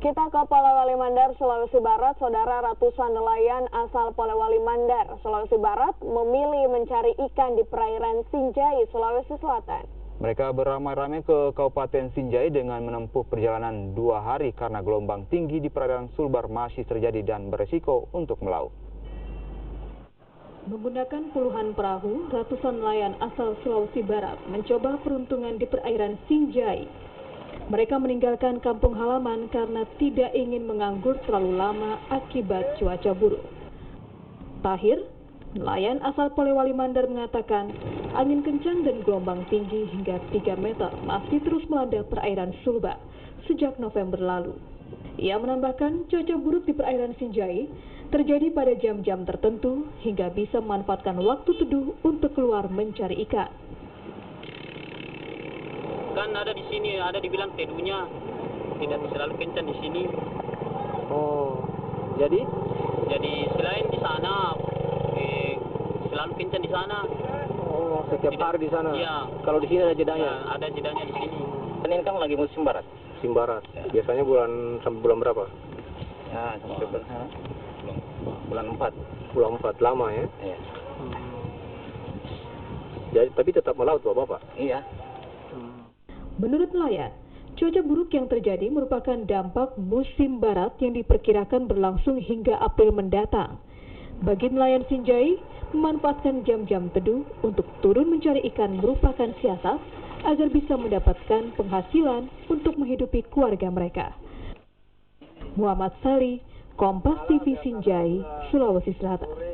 Kita ke Polewali Mandar, Sulawesi Barat. Saudara, ratusan nelayan asal Polewali Mandar, Sulawesi Barat memilih mencari ikan di perairan Sinjai, Sulawesi Selatan. Mereka beramai-ramai ke Kabupaten Sinjai dengan menempuh perjalanan 2 hari karena gelombang tinggi di perairan Sulbar masih terjadi dan beresiko untuk melaut. Menggunakan puluhan perahu, ratusan nelayan asal Sulawesi Barat mencoba peruntungan di perairan Sinjai. Mereka meninggalkan kampung halaman karena tidak ingin menganggur terlalu lama akibat cuaca buruk. Tahir, nelayan asal Polewali Mandar mengatakan angin kencang dan gelombang tinggi hingga 3 meter masih terus melanda perairan Sulbar sejak November lalu. Ia menambahkan cuaca buruk di perairan Sinjai terjadi pada jam-jam tertentu hingga bisa memanfaatkan waktu teduh untuk keluar mencari ikan. Kan ada di sini, ada dibilang teduhnya tidak selalu kencang di sini. Oh, jadi selain di sana selalu kencang di sana. Oh, setiap hari di sana. Iya. Kalau di sini ada jedanya. Ya, ada jedanya di sini. Ini kan lagi musim barat. Musim barat. Ya. Biasanya sampai bulan berapa? Ya, sampai bulan 4. Bulan 4 lama ya. Iya. Jadi tapi tetap melaut Bapak? Iya. Menurut nelayan, cuaca buruk yang terjadi merupakan dampak musim barat yang diperkirakan berlangsung hingga April mendatang. Bagi nelayan Sinjai, memanfaatkan jam-jam teduh untuk turun mencari ikan merupakan siasat agar bisa mendapatkan penghasilan untuk menghidupi keluarga mereka. Muhammad Salih, Kompas TV Sinjai, Sulawesi Selatan.